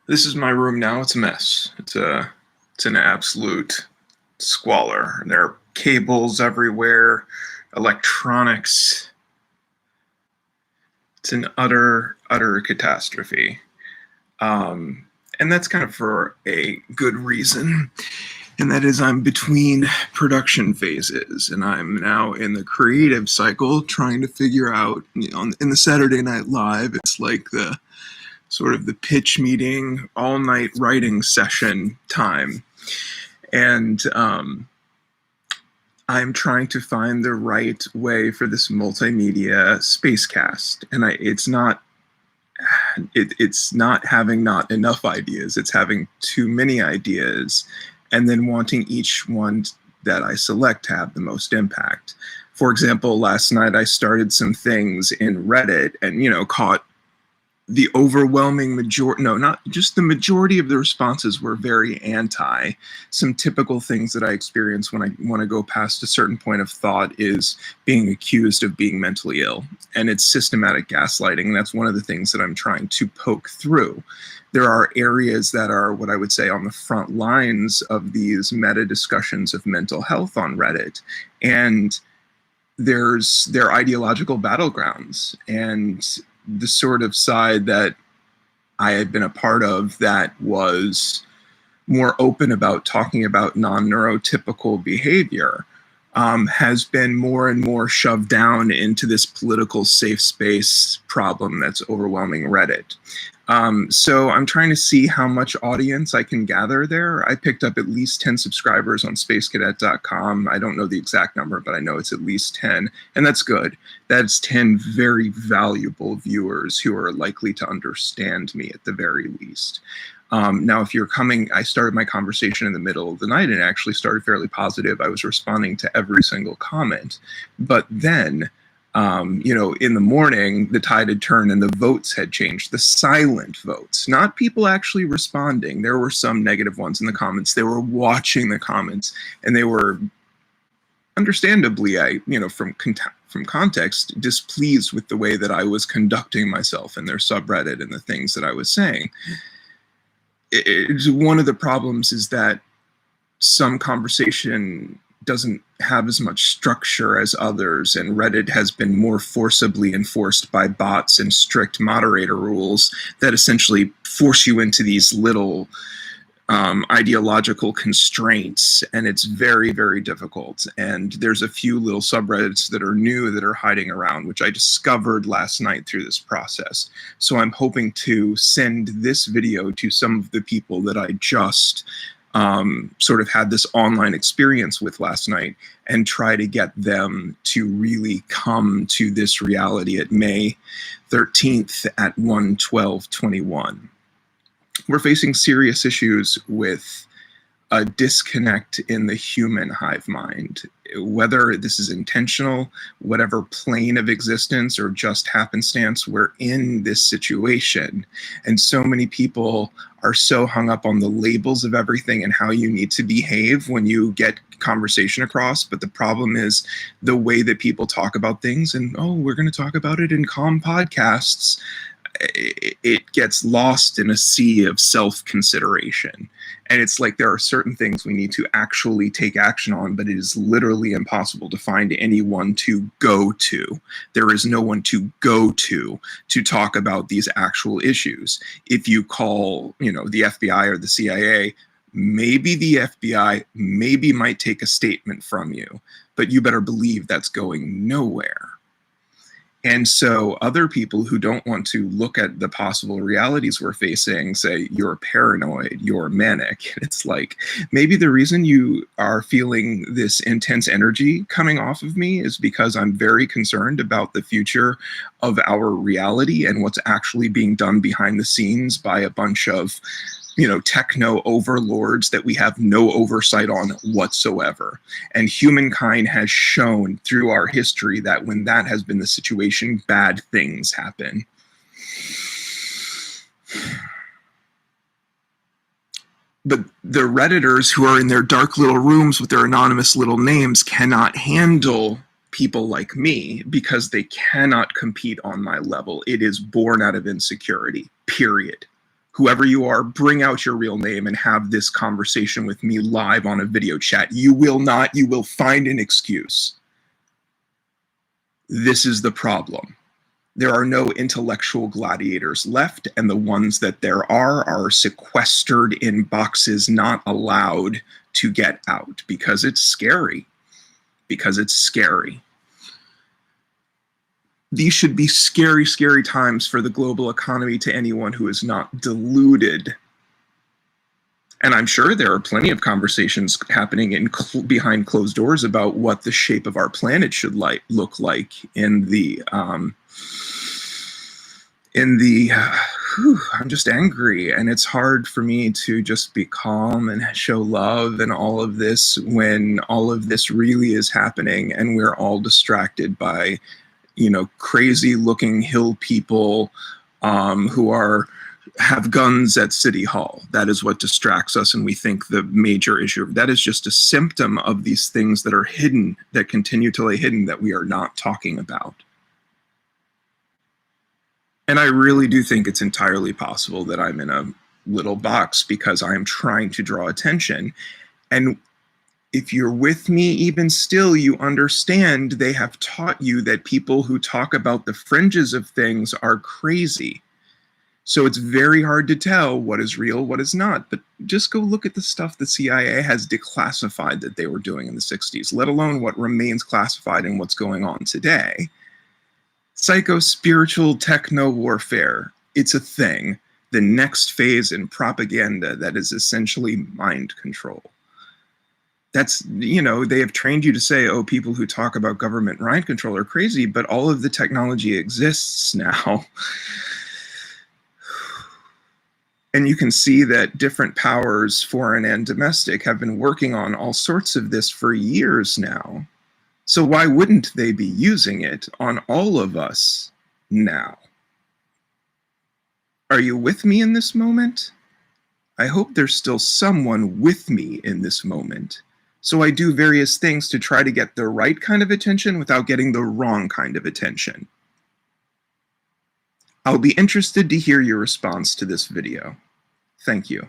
This is my room now. It's a mess. It's an absolute squalor. There are cables everywhere, electronics. It's an utter catastrophe. And that's kind of for a good reason. And that is I'm between production phases, and I'm now in the creative cycle trying to figure out, in the Saturday Night Live, it's like the sort of the pitch meeting, all-night writing session time. And I'm trying to find the right way for this multimedia spaceCAST. And it's not having not enough ideas, it's having too many ideas, and then wanting each one that I select to have the most impact. For example, last night I started some things in Reddit and, caught the overwhelming majority, no, not just the majority of the responses were very anti. Some typical things that I experience when I want to go past a certain point of thought is being accused of being mentally ill. And it's systematic gaslighting. That's one of the things that I'm trying to poke through. There are areas that are what I would say on the front lines of these meta discussions of mental health on Reddit. And they're ideological battlegrounds. And the sort of side that I had been a part of that was more open about talking about non-neurotypical behavior has been more and more shoved down into this political safe space problem that's overwhelming Reddit. So I'm trying to see how much audience I can gather there. I picked up at least 10 subscribers on spacecadet.com. I don't know the exact number, but I know it's at least 10, and that's good. That's 10 very valuable viewers who are likely to understand me at the very least. Now, if you're coming, I started my conversation in the middle of the night and it actually started fairly positive. I was responding to every single comment, but then in the morning, the tide had turned and the votes had changed, the silent votes, not people actually responding. There were some negative ones in the comments. They were watching the comments and they were understandably, from context, displeased with the way that I was conducting myself in their subreddit and the things that I was saying. One of the problems is that some conversation doesn't have as much structure as others, and Reddit has been more forcibly enforced by bots and strict moderator rules that essentially force you into these little ideological constraints, and it's very, very difficult. And there's a few little subreddits that are new that are hiding around, which I discovered last night through this process. So I'm hoping to send this video to some of the people that I just sort of had this online experience with last night and try to get them to really come to this reality at May 13th at 1:12:21. We're facing serious issues with a disconnect in the human hive mind. Whether this is intentional, whatever plane of existence, or just happenstance, we're in this situation. And so many people are so hung up on the labels of everything and how you need to behave when you get conversation across. But the problem is the way that people talk about things, and we're going to talk about it in calm podcasts. It gets lost in a sea of self-consideration. And it's like there are certain things we need to actually take action on, but it is literally impossible to find anyone to go to. There is no one to go to talk about these actual issues. If you call, the FBI or the CIA, maybe the FBI might take a statement from you, but you better believe that's going nowhere. And so other people who don't want to look at the possible realities we're facing say, you're paranoid, you're manic. It's like, maybe the reason you are feeling this intense energy coming off of me is because I'm very concerned about the future of our reality and what's actually being done behind the scenes by a bunch of techno overlords that we have no oversight on whatsoever. And humankind has shown through our history that when that has been the situation, bad things happen. But the Redditors who are in their dark little rooms with their anonymous little names cannot handle people like me because they cannot compete on my level. It is born out of insecurity, period. Whoever you are, bring out your real name and have this conversation with me live on a video chat. You will not. You will find an excuse. This is the problem. There are no intellectual gladiators left, and the ones that there are sequestered in boxes, not allowed to get out because it's scary. Because it's scary. These should be scary, scary times for the global economy to anyone who is not deluded. And I'm sure there are plenty of conversations happening behind closed doors about what the shape of our planet should look like in the I'm just angry, and it's hard for me to just be calm and show love and all of this when all of this really is happening and we're all distracted by, crazy looking hill people who have guns at City Hall. That is what distracts us, and we think the major issue, that is just a symptom of these things that are hidden, that continue to lay hidden, that we are not talking about. And I really do think it's entirely possible that I'm in a little box because I'm trying to draw attention. And if you're with me, even still, you understand they have taught you that people who talk about the fringes of things are crazy. So it's very hard to tell what is real, what is not. But just go look at the stuff the CIA has declassified that they were doing in the 60s, let alone what remains classified and what's going on today. Psycho-spiritual techno-warfare, it's a thing. The next phase in propaganda that is essentially mind control. That's, they have trained you to say, oh, people who talk about government mind control are crazy, but all of the technology exists now. And you can see that different powers, foreign and domestic, have been working on all sorts of this for years now. So why wouldn't they be using it on all of us now? Are you with me in this moment? I hope there's still someone with me in this moment. So I do various things to try to get the right kind of attention without getting the wrong kind of attention. I'll be interested to hear your response to this video. Thank you.